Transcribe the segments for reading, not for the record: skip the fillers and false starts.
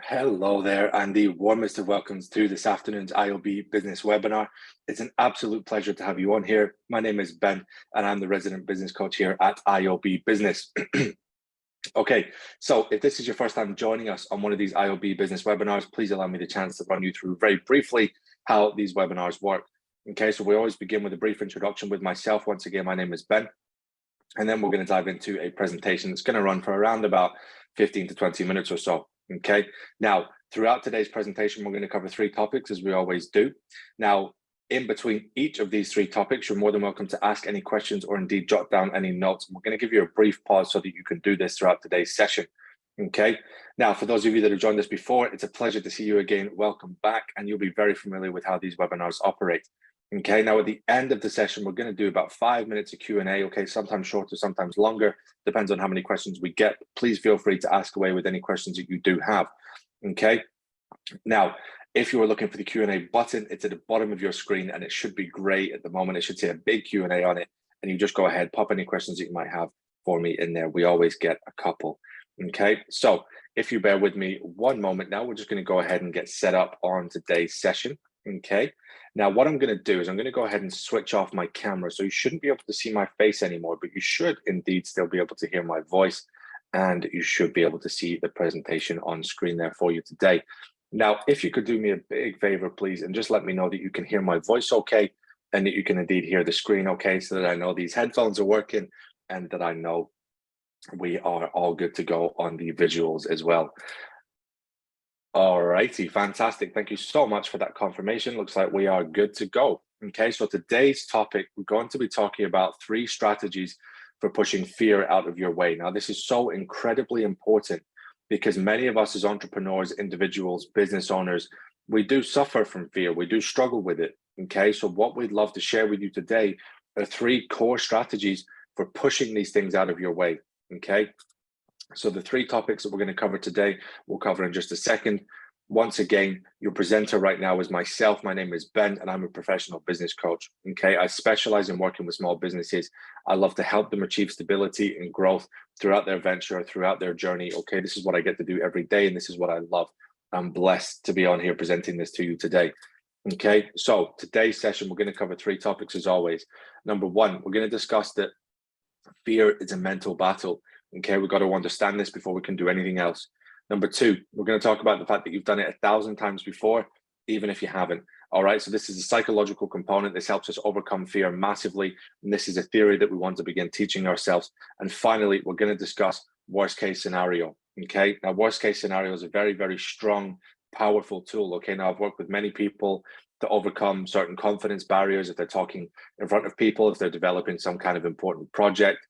Hello there, and the warmest of welcomes to this afternoon's iOB business webinar. It's an absolute pleasure to have you on here. My name is Ben, and I'm the resident business coach here at iOB Business. Okay, so if this is your first time joining us on one of these iOB business webinars, please allow me the chance to run you through very briefly how these webinars work. Okay, so we always begin with a brief introduction with myself. Once again, my name is Ben. And then we're going to dive into a presentation that's going to run for around about 15 to 20 minutes or so. Okay. Now, throughout today's presentation, we're going to cover three topics as we always do. Now, in between each of these three topics, you're more than welcome to ask any questions or indeed jot down any notes. We're going to give you a brief pause so that you can do this throughout today's session. Okay. Now, for those of you that have joined us before, it's a pleasure to see you again. Welcome back. And you'll be very familiar with how these webinars operate. Okay, now at the end of the session, we're going to do about 5 minutes of Q&A, okay, sometimes shorter, sometimes longer, depends on how many questions we get. Please feel free to ask away with any questions that you do have, okay? Now, if you are looking for the Q&A button, it's at the bottom of your screen and it should be gray at the moment. It should say a big Q&A on it, and you just go ahead, pop any questions that you might have for me in there. We always get a couple, okay? So if you bear with me one moment now, we're just going to go ahead and get set up on today's session, okay? Now, what I'm going to do is I'm going to go ahead and switch off my camera. So you shouldn't be able to see my face anymore, but you should indeed still be able to hear my voice, and you should be able to see the presentation on screen there for you today. Now, if you could do me a big favor, please, and just let me know that you can hear my voice okay, and that you can indeed hear the screen okay, so that I know these headphones are working and that I know we are all good to go on the visuals as well. All righty, fantastic. Thank you so much for that confirmation. Looks like we are good to go. Okay, so today's topic, we're going to be talking about 3 strategies for pushing fear out of your way. Now, this is so incredibly important because many of us as entrepreneurs, individuals, business owners, we do suffer from fear. We do struggle with it. Okay, so what we'd love to share with you today are 3 core strategies for pushing these things out of your way. Okay. So the 3 topics that we're going to cover today, we'll cover in just a second. Once again, your presenter right now is myself. My name is Ben, and I'm a professional business coach. Okay, I specialize in working with small businesses. I love to help them achieve stability and growth throughout their venture, throughout their journey. Okay, this is what I get to do every day, and this is what I love. I'm blessed to be on here presenting this to you today. Okay, so today's session, we're going to cover 3 topics as always. Number 1, we're going to discuss that fear is a mental battle. Okay, we've got to understand this before we can do anything else. Number 2, we're going to talk about the fact that you've done it 1,000 times before, even if you haven't. All right, so this is a psychological component. This helps us overcome fear massively. And this is a theory that we want to begin teaching ourselves. And finally, we're going to discuss worst case scenario. Okay, now worst case scenario is a very, very strong, powerful tool. Okay, now I've worked with many people to overcome certain confidence barriers if they're talking in front of people, if they're developing some kind of important project,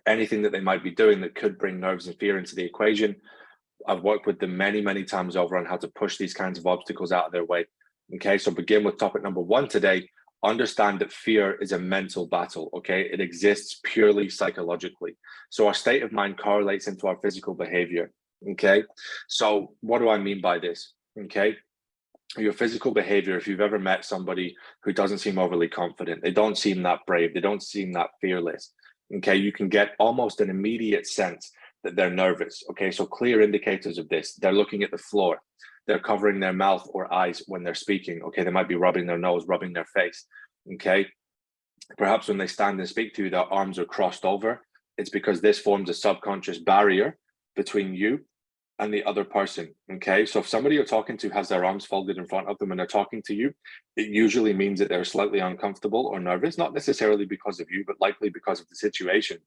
anything that they might be doing that could bring nerves and fear into the equation. I've worked with them many, many times over on how to push these kinds of obstacles out of their way. Okay, so begin with topic number 1 today. Understand that fear is a mental battle. Okay, it exists purely psychologically. So our state of mind correlates into our physical behavior. Okay, so what do I mean by this? Okay, your physical behavior, if you've ever met somebody who doesn't seem overly confident, they don't seem that brave, they don't seem that fearless. Okay, you can get almost an immediate sense that they're nervous. Okay, so clear indicators of this: they're looking at the floor, they're covering their mouth or eyes when they're speaking. Okay, they might be rubbing their nose, rubbing their face. Okay, perhaps when they stand and speak to you, their arms are crossed over. It's because this forms a subconscious barrier between you and the other person. Okay, so if somebody you're talking to has their arms folded in front of them and they're talking to you, it usually means that they're slightly uncomfortable or nervous, not necessarily because of you, but likely because of the situation.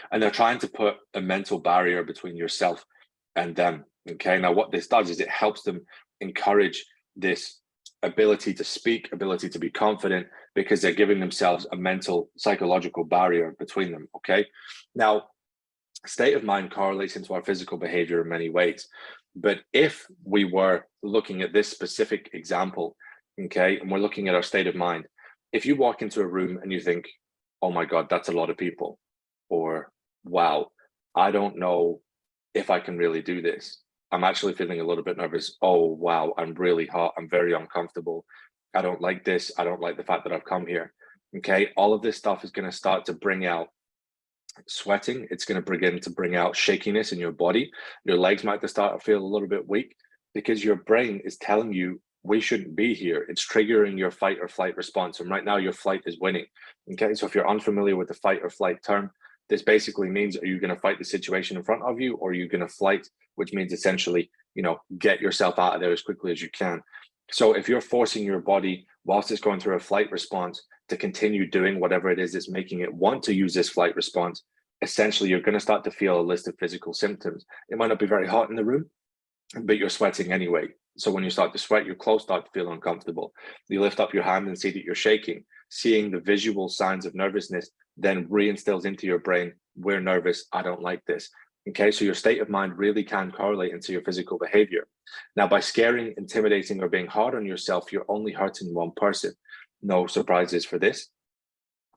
And they're trying to put a mental barrier between yourself and them. Okay, now what this does is it helps them encourage this ability to speak, ability to be confident, because they're giving themselves a mental, psychological barrier between them. Okay, now state of mind correlates into our physical behavior in many ways. But if we were looking at this specific example, okay, and we're looking at our state of mind, if you walk into a room and you think, oh my God, that's a lot of people, or wow, I don't know if I can really do this. I'm actually feeling a little bit nervous. Oh, wow, I'm really hot. I'm very uncomfortable. I don't like this. I don't like the fact that I've come here. Okay, all of this stuff is going to start to bring out sweating, it's going to begin to bring out shakiness in your body. Your legs might start to feel a little bit weak because your brain is telling you we shouldn't be here. It's triggering your fight or flight response. And right now your flight is winning. Okay. So if you're unfamiliar with the fight or flight term, this basically means, are you going to fight the situation in front of you, or are you going to flight, which means essentially, get yourself out of there as quickly as you can. So if you're forcing your body whilst it's going through a flight response to continue doing whatever it is that's making it want to use this flight response, essentially you're going to start to feel a list of physical symptoms. It might not be very hot in the room, but you're sweating anyway. So when you start to sweat, your clothes start to feel uncomfortable. You lift up your hand and see that you're shaking. Seeing the visual signs of nervousness then reinstills into your brain, we're nervous, I don't like this. Okay, so your state of mind really can correlate into your physical behavior. Now, by scaring, intimidating, or being hard on yourself, you're only hurting one person. No surprises for this.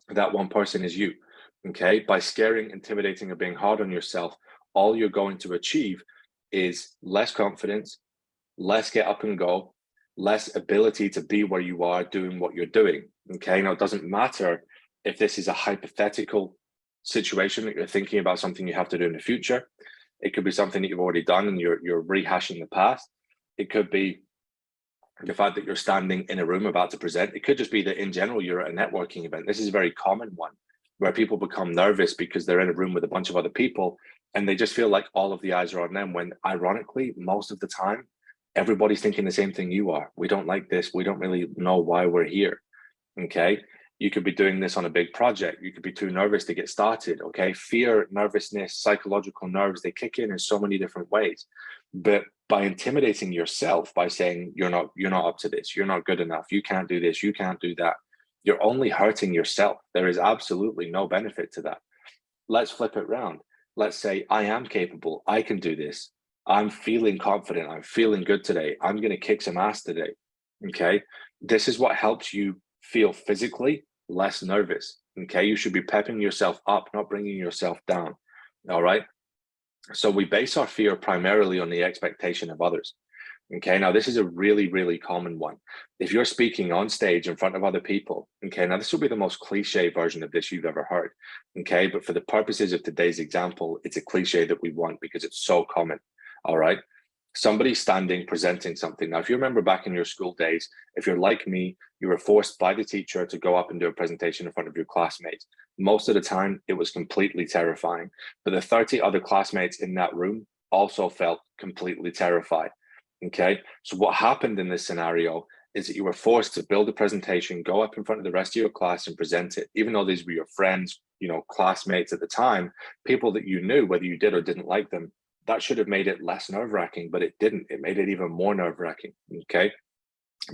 That one person is you. Okay, by scaring, intimidating, or being hard on yourself, all you're going to achieve is less confidence, less get up and go, less ability to be where you are doing what you're doing. Okay, now it doesn't matter if this is a hypothetical situation that you're thinking about something you have to do in the future. It could be something that you've already done and you're rehashing the past. It could be the fact that you're standing in a room about to present. It could just be that in general you're at a networking event. This is a very common one where people become nervous because they're in a room with a bunch of other people and they just feel like all of the eyes are on them, when ironically most of the time everybody's thinking the same thing you are. We don't like this. We don't really know why we're here. Okay. You could be doing this on a big project. You could be too nervous to get started. Okay. Fear, nervousness, psychological nerves, they kick in so many different ways. But by intimidating yourself, by saying you're not up to this, you're not good enough, you can't do this, you can't do that, you're only hurting yourself. There is absolutely no benefit to that. Let's flip it around. Let's say I am capable. I can do this. I'm feeling confident. I'm feeling good today. I'm going to kick some ass today. Okay. This is what helps you feel physically less nervous. Okay. You should be pepping yourself up, not bringing yourself down. All right. So we base our fear primarily on the expectation of others. Okay, now this is a really, really common one. If you're speaking on stage in front of other people, okay, now this will be the most cliche version of this you've ever heard. Okay, but for the purposes of today's example, it's a cliche that we want because it's so common. All right. Somebody standing presenting something. Now, if you remember back in your school days, if you're like me, you were forced by the teacher to go up and do a presentation in front of your classmates. Most of the time, it was completely terrifying. But the 30 other classmates in that room also felt completely terrified. Okay, so what happened in this scenario is that you were forced to build a presentation, go up in front of the rest of your class and present it, even though these were your friends, classmates at the time, people that you knew, whether you did or didn't like them. That should have made it less nerve-wracking, but it didn't. It made it even more nerve-wracking, okay?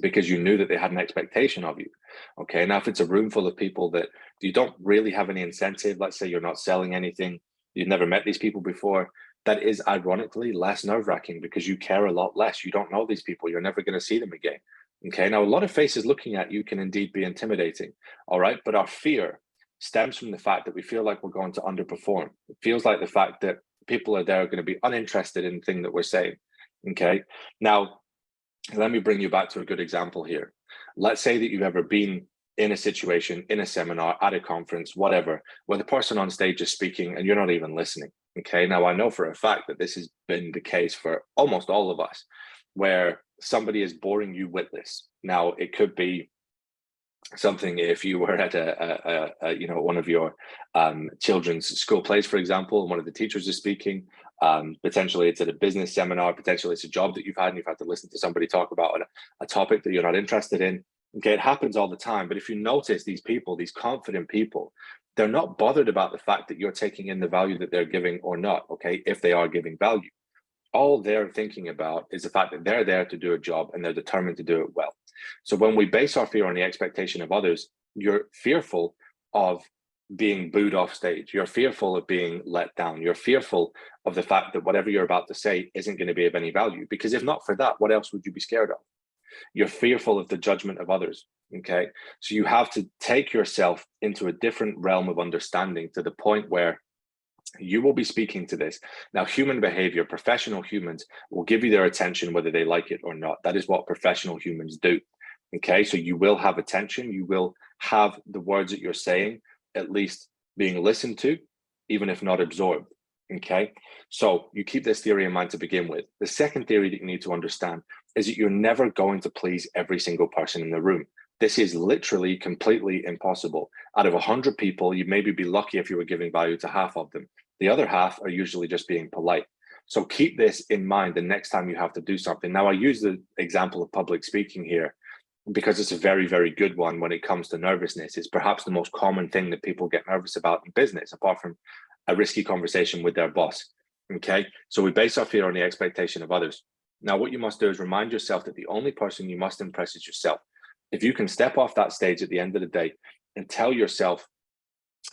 Because you knew that they had an expectation of you, okay? Now, if it's a room full of people that you don't really have any incentive, let's say you're not selling anything, you've never met these people before, that is ironically less nerve-wracking because you care a lot less. You don't know these people. You're never going to see them again, okay? Now, a lot of faces looking at you can indeed be intimidating, all right? But our fear stems from the fact that we feel like we're going to underperform. It feels like the fact that people are there are going to be uninterested in the thing that we're saying. Okay. Now, let me bring you back to a good example here. Let's say that you've ever been in a situation, in a seminar, at a conference, whatever, where the person on stage is speaking and you're not even listening. Okay. Now, I know for a fact that this has been the case for almost all of us, where somebody is boring you witless. Now, it could be something if you were at one of your children's school plays, for example, and one of the teachers is speaking. Potentially it's at a business seminar, potentially it's a job that you've had and you've had to listen to somebody talk about a topic that you're not interested in. Okay, it happens all the time. But if you notice these people, these confident people, they're not bothered about the fact that you're taking in the value that they're giving or not, okay, if they are giving value. All they're thinking about is the fact that they're there to do a job and they're determined to do it well. So when we base our fear on the expectation of others, you're fearful of being booed off stage. You're fearful of being let down. You're fearful of the fact that whatever you're about to say isn't going to be of any value. Because if not for that, what else would you be scared of? You're fearful of the judgment of others. Okay. So you have to take yourself into a different realm of understanding to the point where you will be speaking to this. Now, human behavior, professional humans will give you their attention whether they like it or not. That is what professional humans do. Okay, so you will have attention. You will have the words that you're saying at least being listened to, even if not absorbed. Okay, so you keep this theory in mind to begin with. The second theory that you need to understand is that you're never going to please every single person in the room. This is literally completely impossible. Out of 100 people, you'd maybe be lucky if you were giving value to half of them. The other half are usually just being polite. So keep this in mind the next time you have to do something. Now, I use the example of public speaking here because it's a very, very good one when it comes to nervousness. It's perhaps the most common thing that people get nervous about in business, apart from a risky conversation with their boss. Okay, so we base our fear on the expectation of others. Now, what you must do is remind yourself that the only person you must impress is yourself. If you can step off that stage at the end of the day and tell yourself,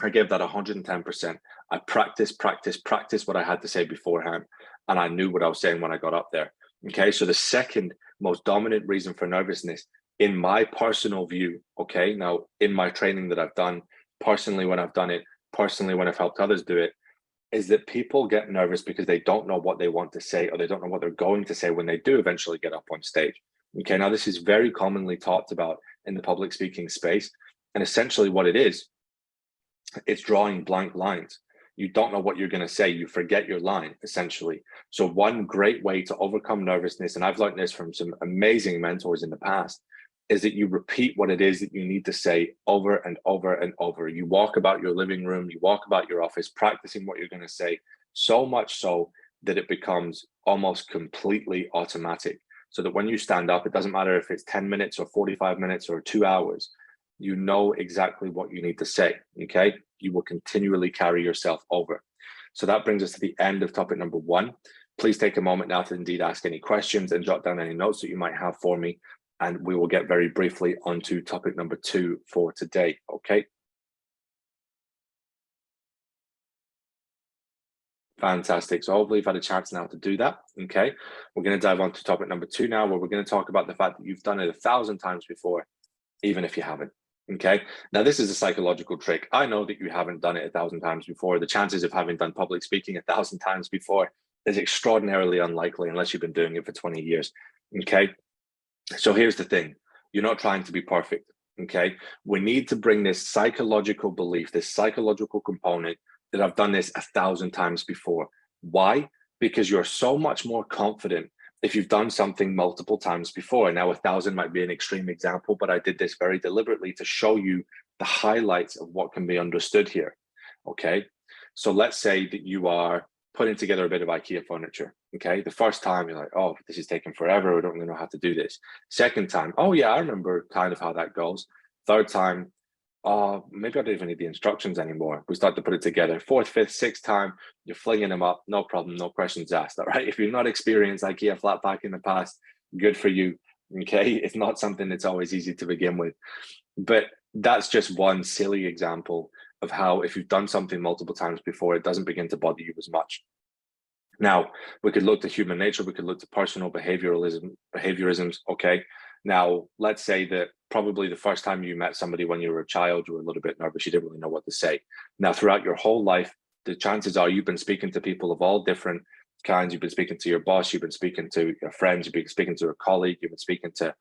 I gave that 110%. I practiced what I had to say beforehand, and I knew what I was saying when I got up there. Okay, so the second most dominant reason for nervousness, in my personal view, okay, now in my training that I've done, personally when I've done it, personally when I've helped others do it, is that people get nervous because they don't know what they want to say, or they don't know what they're going to say when they do eventually get up on stage. Okay, now this is very commonly talked about in the public speaking space. And essentially what it is, it's drawing blank lines. You don't know what you're going to say. You forget your line, essentially. So one great way to overcome nervousness, and I've learned this from some amazing mentors in the past, is that you repeat what it is that you need to say over and over and over. You walk about your living room, you walk about your office, practicing what you're going to say, so much so that it becomes almost completely automatic. So that when you stand up, it doesn't matter if it's 10 minutes or 45 minutes or 2 hours, you know exactly what you need to say, okay? You will continually carry yourself over. So that brings us to the end of topic number 1. Please take a moment now to indeed ask any questions and jot down any notes that you might have for me. And we will get very briefly onto topic number 2 for today, okay? Fantastic. So hopefully you've had a chance now to do that, okay? We're going to dive on to topic number 2 now, where we're going to talk about the fact that you've done it 1,000 times before, even if you haven't, okay? Now, this is a psychological trick. I know that you haven't done it 1,000 times before. The chances of having done public speaking 1,000 times before is extraordinarily unlikely unless you've been doing it for 20 years, okay? So here's the thing. You're not trying to be perfect, okay? We need to bring this psychological belief, this psychological component that I've done this 1,000 times before. Why? Because you're so much more confident if you've done something multiple times before. Now, 1,000 might be an extreme example, but I did this very deliberately to show you the highlights of what can be understood here, okay? So let's say that you are putting together a bit of IKEA furniture, okay? The first time you're like, oh, this is taking forever. I don't really know how to do this. Second time, oh yeah, I remember kind of how that goes. Third time, oh, maybe I don't even need the instructions anymore. We start to put it together. Fourth, fifth, sixth time, you're flinging them up. No problem, no questions asked, all right? If you've not experienced IKEA flat pack in the past, good for you, okay? It's not something that's always easy to begin with. But that's just one silly example of how if you've done something multiple times before, it doesn't begin to bother you as much. Now, we could look to human nature, we could look to personal behaviorisms, okay? Now, let's say that probably the first time you met somebody when you were a child, you were a little bit nervous, you didn't really know what to say. Now, throughout your whole life, the chances are you've been speaking to people of all different kinds. You've been speaking to your boss, you've been speaking to your friends, you've been speaking to a colleague, you've been speaking to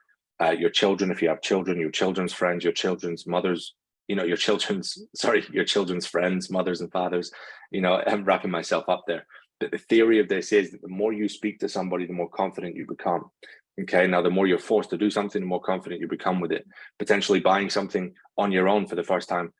your children, if you have children, your children's friends, your children's mothers, you know, your children's friends, mothers and fathers, you know, I'm wrapping myself up there. But the theory of this is that the more you speak to somebody, the more confident you become. Okay, now the more you're forced to do something, the more confident you become with it. Potentially buying something on your own for the first time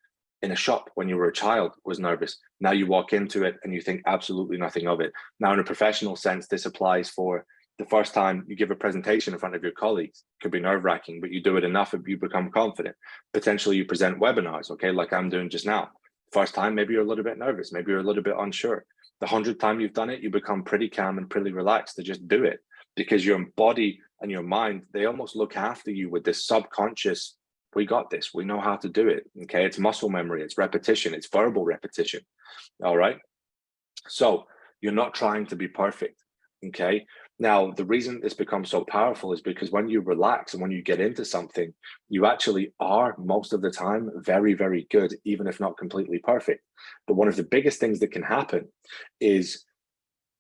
in a shop when you were a child was nervous. Now you walk into it and you think absolutely nothing of it. Now, in a professional sense, this applies for the first time you give a presentation in front of your colleagues. It could be nerve-wracking, but you do it enough and you become confident. Potentially you present webinars, okay, like I'm doing just now. First time, maybe you're a little bit nervous, maybe you're a little bit unsure. The 100th time you've done it, you become pretty calm and pretty relaxed to just do it, because your body and your mind, they almost look after you with this subconscious, we got this, we know how to do it, okay? It's muscle memory, it's repetition, it's verbal repetition, all right? So you're not trying to be perfect, okay? Now, the reason this becomes so powerful is because when you relax and when you get into something, you actually are most of the time very, very good, even if not completely perfect. But one of the biggest things that can happen is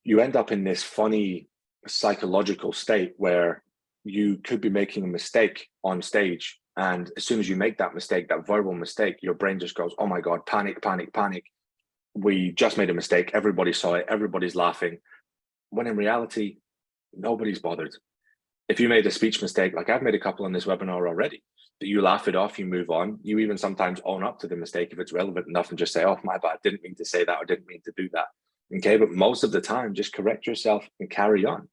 you end up in this funny psychological state where you could be making a mistake on stage. And as soon as you make that mistake, that verbal mistake, your brain just goes, oh my God, panic, panic, panic. we just made a mistake. Everybody saw it. Everybody's laughing. When in reality, nobody's bothered. If you made a speech mistake, like I've made a couple on this webinar already, but you laugh it off, you move on. You even sometimes own up to the mistake if it's relevant enough and just say, oh, my bad, didn't mean to say that or didn't mean to do that. Okay, but most of the time, just correct yourself and carry on.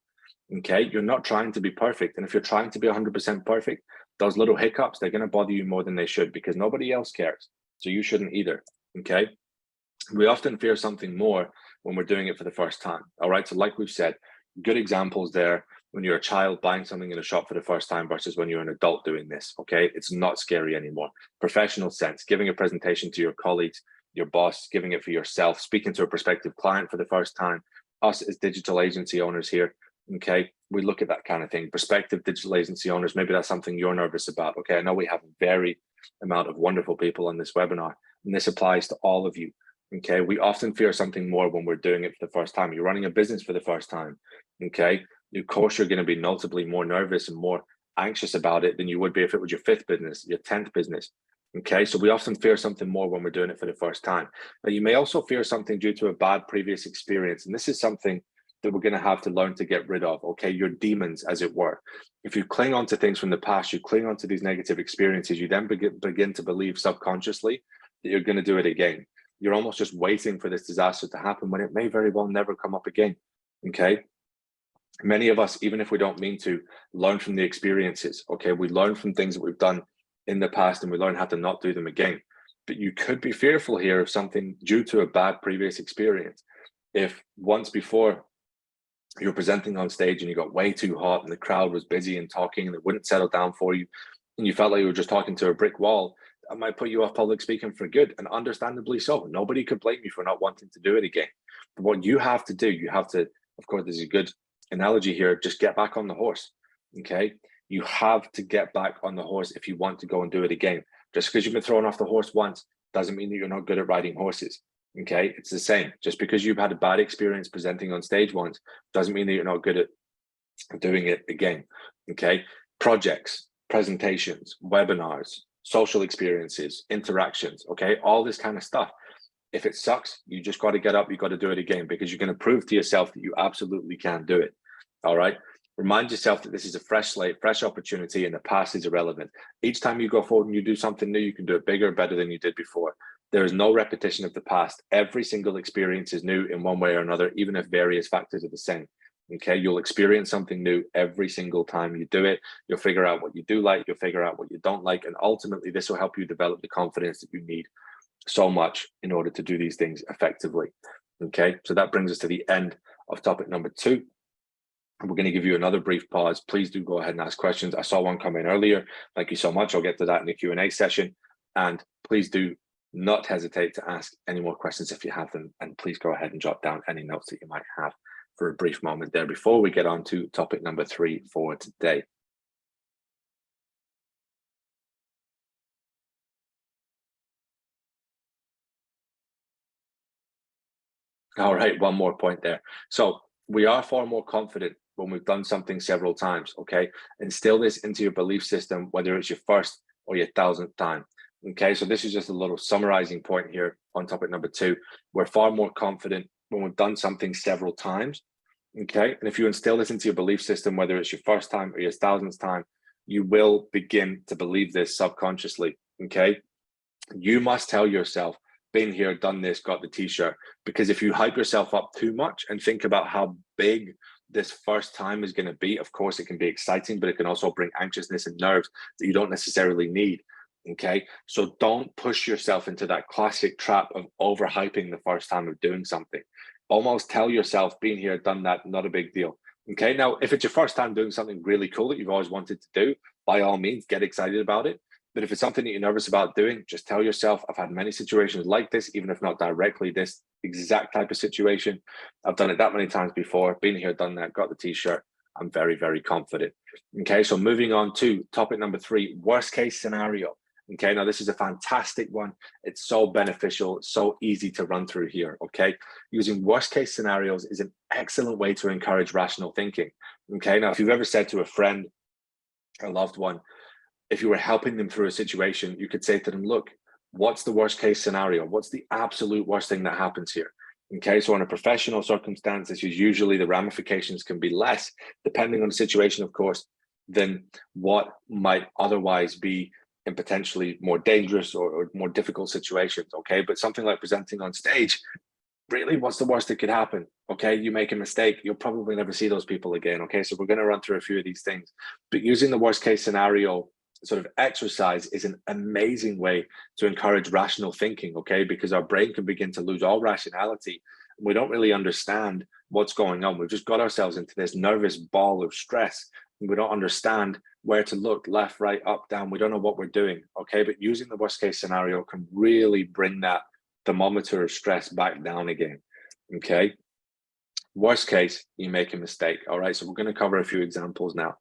Okay, you're not trying to be perfect. And if you're trying to be 100% perfect, those little hiccups, they're going to bother you more than they should because nobody else cares. So you shouldn't either. Okay, we often fear something more when we're doing it for the first time. All right, so like we've said, good examples there when you're a child buying something in a shop for the first time versus when you're an adult doing this. Okay, it's not scary anymore. Professional sense, giving a presentation to your colleagues, your boss, giving it for yourself, speaking to a prospective client for the first time, us as digital agency owners here. Okay, we look at that kind of thing. Prospective digital agency owners, maybe that's something you're nervous about. Okay, I know we have a varied amount of wonderful people on this webinar, and this applies to all of you. Okay, we often fear something more when we're doing it for the first time. You're running a business for the first time. Okay, of course, you're going to be notably more nervous and more anxious about it than you would be if it was your 5th business, your 10th business. Okay, so we often fear something more when we're doing it for the first time. Now, you may also fear something due to a bad previous experience, and this is something that we're going to have to learn to get rid of. Okay, your demons, as it were. If you cling on to things from the past, you cling on to these negative experiences, you then begin to believe subconsciously that you're going to do it again. You're almost just waiting for this disaster to happen when it may very well never come up again. Okay, many of us, even if we don't mean to, learn from the experiences. Okay, we learn from things that we've done in the past and we learn how to not do them again. But you could be fearful here of something due to a bad previous experience. If once before you're presenting on stage and you got way too hot and the crowd was busy and talking and it wouldn't settle down for you and you felt like you were just talking to a brick wall, that might put you off public speaking for good, and understandably so. Nobody could blame you for not wanting to do it again. But what you have to do, you have to, of course, there's a good analogy here, just get back on the horse. Okay, you have to get back on the horse if you want to go and do it again. Just because you've been thrown off the horse once doesn't mean that you're not good at riding horses. Okay, it's the same. Just because you've had a bad experience presenting on stage once doesn't mean that you're not good at doing it again. Okay, projects, presentations, webinars, social experiences, interactions, okay, all this kind of stuff. If it sucks, you just got to get up, you got to do it again, because you're going to prove to yourself that you absolutely can do it. All right, remind yourself that this is a fresh slate, fresh opportunity, and the past is irrelevant. Each time you go forward and you do something new, you can do it bigger, better than you did before. There is no repetition of the past. Every single experience is new in one way or another, even if various factors are the same. Okay, you'll experience something new every single time you do it. You'll figure out what you do like, you'll figure out what you don't like, and ultimately this will help you develop the confidence that you need so much in order to do these things effectively. Okay, so that brings us to the end of topic number 2. We're going to give you another brief pause. Please do go ahead and ask questions. I saw one come in earlier. Thank you so much. I'll get to that in the Q&A session. And please do not hesitate to ask any more questions if you have them. And please go ahead and jot down any notes that you might have for a brief moment there before we get on to topic number 3 for today. All right, one more point there. So we are far more confident when we've done something several times, okay? Instill this into your belief system, whether it's your first or your 1000th time. Okay, so this is just a little summarizing point here on topic number 2. We're far more confident when we've done something several times. Okay, and if you instill this into your belief system, whether it's your first time or your 1000th time, you will begin to believe this subconsciously. Okay, you must tell yourself, been here, done this, got the t-shirt, because if you hype yourself up too much and think about how big this first time is going to be, of course it can be exciting, but it can also bring anxiousness and nerves that you don't necessarily need. Okay, so don't push yourself into that classic trap of overhyping the first time of doing something. Almost tell yourself, been here, done that, not a big deal. Okay, now if it's your first time doing something really cool that you've always wanted to do, by all means, get excited about it. But if it's something that you're nervous about doing, just tell yourself, I've had many situations like this, even if not directly this exact type of situation. I've done it that many times before, been here, done that, got the t-shirt. I'm very, very confident. Okay, so moving on to topic number 3, worst case scenario. Okay, now this is a fantastic one. It's so beneficial, so easy to run through here. Okay, using worst case scenarios is an excellent way to encourage rational thinking. Okay, now if you've ever said to a friend, a loved one, if you were helping them through a situation, you could say to them, look, What's the worst case scenario? What's the absolute worst thing that happens here? Okay, so in a professional circumstance, this is usually the ramifications can be less, depending on the situation, of course, than what might otherwise be in potentially more dangerous or more difficult situations. Okay, but something like presenting on stage, really, what's the worst that could happen? Okay, you make a mistake, you'll probably never see those people again. Okay, so we're going to run through a few of these things, but using the worst case scenario sort of exercise is an amazing way to encourage rational thinking. Okay, because our brain can begin to lose all rationality. We don't really understand what's going on. We've just got ourselves into this nervous ball of stress, and we don't understand where to look, left, right, up, down. We don't know what we're doing. Okay, but using the worst case scenario can really bring that thermometer of stress back down again. Okay, worst case, you make a mistake. All right, so we're going to cover a few examples now.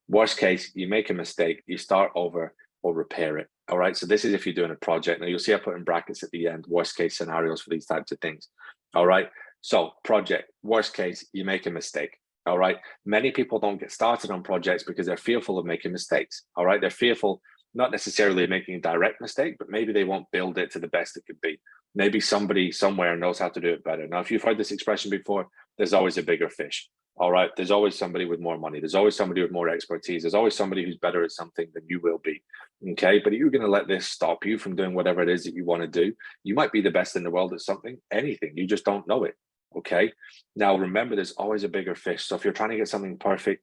Worst case, you make a mistake, you start over or repair it. All right, so this is if you're doing a project. Now you'll see I put in brackets at the end, worst case scenarios for these types of things. All right, so project, worst case, you make a mistake. All right, many people don't get started on projects because they're fearful of making mistakes. All right, they're fearful, not necessarily of making a direct mistake, but maybe they won't build it to the best it could be. Maybe somebody somewhere knows how to do it better. Now, if you've heard this expression before, there's always a bigger fish. All right, there's always somebody with more money. There's always somebody with more expertise. There's always somebody who's better at something than you will be. Okay, but you're going to let this stop you from doing whatever it is that you want to do. You might be the best in the world at something, anything. You just don't know it. Okay, now remember, there's always a bigger fish. So if you're trying to get something perfect,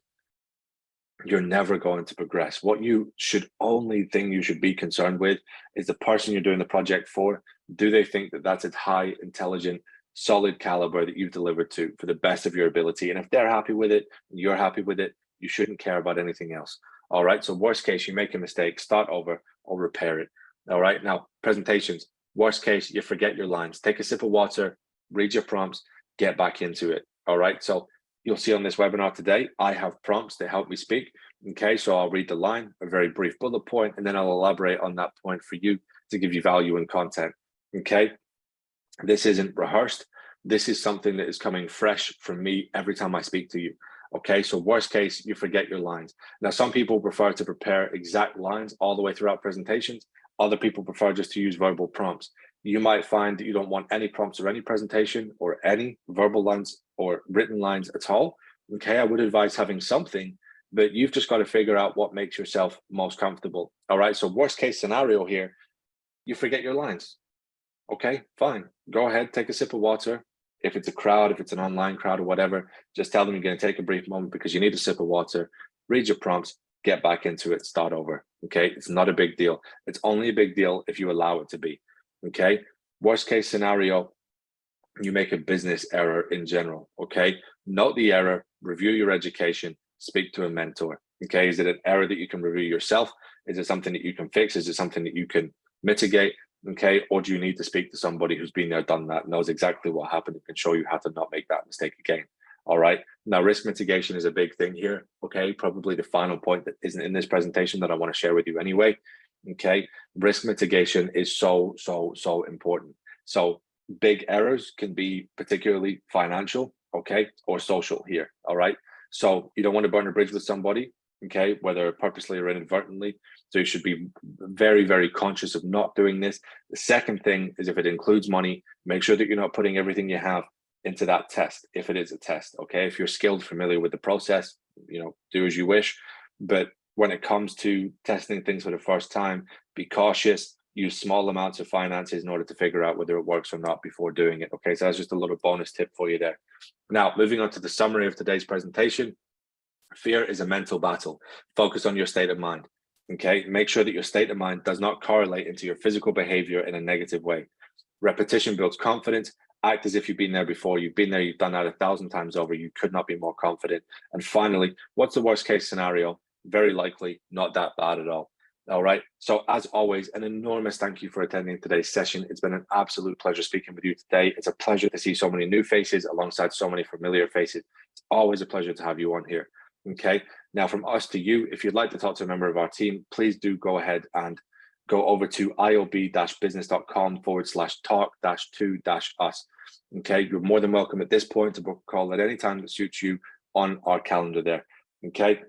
you're never going to progress. What you should only thing you should be concerned with is the person you're doing the project for. Do they think that that's a high, intelligent, solid caliber that you've delivered to for the best of your ability? And if they're happy with it, and you're happy with it, you shouldn't care about anything else. All right. So worst case, you make a mistake, start over or repair it. All right. Now, presentations, worst case, you forget your lines. Take a sip of water, read your prompts, get back into it. All right. So you'll see on this webinar today, I have prompts that help me speak. Okay, so I'll read the line, a very brief bullet point, and then I'll elaborate on that point for you to give you value and content. Okay, this isn't rehearsed. This is something that is coming fresh from me every time I speak to you. Okay, so worst case, you forget your lines. Now, some people prefer to prepare exact lines all the way throughout presentations. Other people prefer just to use verbal prompts. You might find that you don't want any prompts or any presentation or any verbal lines or written lines at all. Okay, I would advise having something, but you've just got to figure out what makes yourself most comfortable. All right, so worst case scenario here, you forget your lines. Okay, fine. Go ahead, take a sip of water. If it's a crowd, if it's an online crowd or whatever, just tell them you're going to take a brief moment because you need a sip of water, read your prompts, get back into it, start over. Okay, it's not a big deal. It's only a big deal if you allow it to be. Okay, worst case scenario, you make a business error in general. Okay, note the error, review your education, speak to a mentor. Okay, is it an error that you can review yourself? Is it something that you can fix? Is it something that you can mitigate? Okay, or do you need to speak to somebody who's been there, done that, knows exactly what happened and can show you how to not make that mistake again? All right, now risk mitigation is a big thing here. Okay, probably the final point that isn't in this presentation that I want to share with you anyway. Okay, risk mitigation is so important. So big errors can be particularly financial, okay, or social here. All right, so you don't want to burn a bridge with somebody, okay, whether purposely or inadvertently. So you should be very conscious of not doing this. The second thing is if it includes money, make sure that you're not putting everything you have into that test, if it is a test. Okay, if you're skilled, familiar with the process, do as you wish. But when it comes to testing things for the first time, be cautious. Use small amounts of finances in order to figure out whether it works or not before doing it. Okay, so that's just a little bonus tip for you there. Now, moving on to the summary of today's presentation. Fear is a mental battle. Focus on your state of mind. Okay, make sure that your state of mind does not correlate into your physical behavior in a negative way. Repetition builds confidence. Act as if you've been there before. You've been there, you've done that 1,000 times over. You could not be more confident. And finally, what's the worst case scenario? Very likely not that bad at all. All right. So as always, an enormous thank you for attending today's session. It's been an absolute pleasure speaking with you today. It's a pleasure to see so many new faces alongside so many familiar faces. It's always a pleasure to have you on here. Okay. Now from us to you, if you'd like to talk to a member of our team, please do go ahead and go over to iob-business.com/talk-to-us. Okay. You're more than welcome at this point to book a call at any time that suits you on our calendar there. Okay.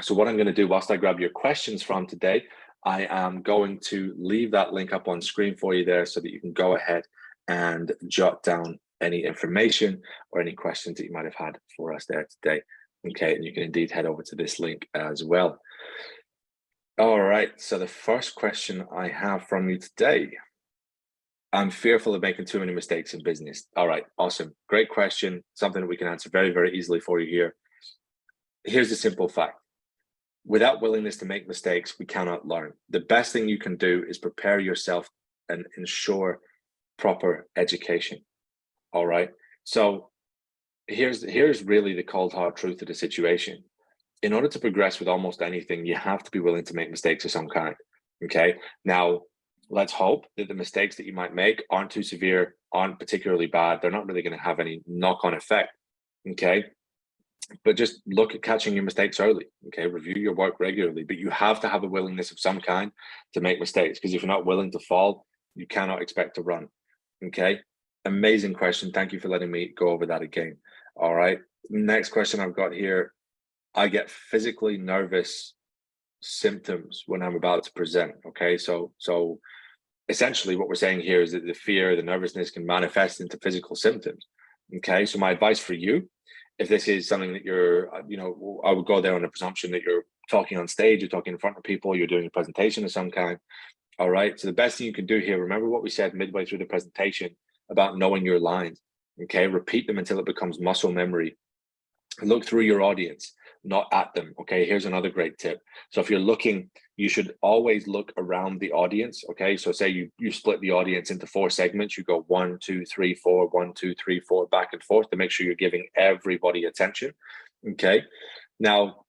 So what I'm going to do whilst I grab your questions from today, I am going to leave that link up on screen for you there so that you can go ahead and jot down any information or any questions that you might have had for us there today. Okay, and you can indeed head over to this link as well. All right, so the first question I have from you today: I'm fearful of making too many mistakes in business. All right, awesome. Great question. Something that we can answer very, very easily for you here. Here's the simple fact. Without willingness to make mistakes, we cannot learn. The best thing you can do is prepare yourself and ensure proper education. All right. So here's really the cold hard truth of the situation. In order to progress with almost anything, you have to be willing to make mistakes of some kind. Okay. Now, let's hope that the mistakes that you might make aren't too severe, aren't particularly bad. They're not really going to have any knock-on effect. Okay. But just look at catching your mistakes early. Okay. Review your work regularly, but you have to have a willingness of some kind to make mistakes, because if you're not willing to fall, you cannot expect to run. Okay. Amazing question. Thank you for letting me go over that again. All right. Next question I've got here. I get physically nervous symptoms when I'm about to present. Okay. So essentially what we're saying here is that the fear, the nervousness can manifest into physical symptoms. Okay. So my advice for you, if this is something that you're, I would go there on the presumption that you're talking on stage, you're talking in front of people, you're doing a presentation of some kind. All right. So the best thing you can do here, remember what we said midway through the presentation about knowing your lines. Okay. Repeat them until it becomes muscle memory. Look through your audience, not at them. Okay. Here's another great tip. So if you're looking, you should always look around the audience. Okay. So say you split the audience into 4 segments. You go 1, 2, 3, 4, 1, 2, 3, 4, back and forth to make sure you're giving everybody attention. Okay. Now,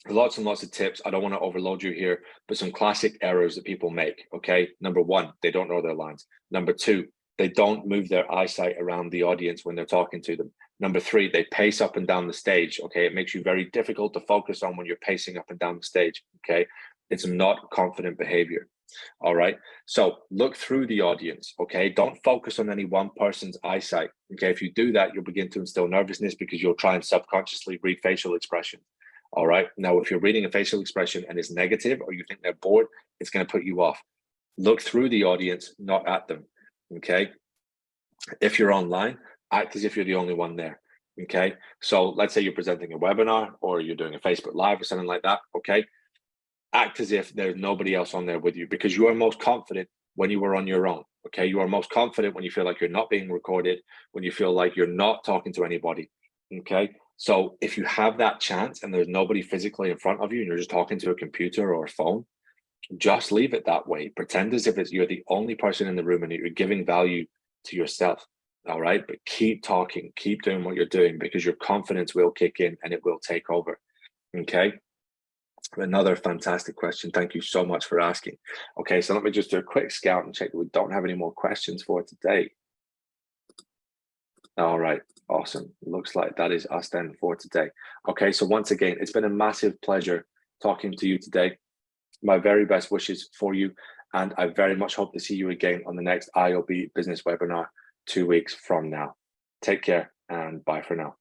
lots and lots of tips. I don't want to overload you here, but some classic errors that people make. Okay. Number 1, they don't know their lines. Number 2, they don't move their eyesight around the audience when they're talking to them. Number 3, they pace up and down the stage. Okay. It makes you very difficult to focus on when you're pacing up and down the stage. Okay. It's not confident behavior. All right. So look through the audience. Okay. Don't focus on any one person's eyesight. Okay. If you do that, you'll begin to instill nervousness because you'll try and subconsciously read facial expression. All right. Now, if you're reading a facial expression and it's negative, or you think they're bored, it's going to put you off. Look through the audience, not at them. Okay. If you're online, act as if you're the only one there. Okay. So let's say you're presenting a webinar or you're doing a Facebook Live or something like that. Okay. Act as if there's nobody else on there with you, because you are most confident when you are on your own. Okay. You are most confident when you feel like you're not being recorded, when you feel like you're not talking to anybody. Okay. So if you have that chance and there's nobody physically in front of you and you're just talking to a computer or a phone, just leave it that way. Pretend as if you're the only person in the room and you're giving value to yourself. All right. But keep talking, keep doing what you're doing, because your confidence will kick in and it will take over. Okay. Another fantastic question. Thank you so much for asking. Okay. So let me just do a quick scout and check that we don't have any more questions for today. All right. Awesome. Looks like that is us then for today. Okay. So once again, it's been a massive pleasure talking to you today. My very best wishes for you. And I very much hope to see you again on the next iOB business webinar 2 weeks from now. Take care and bye for now.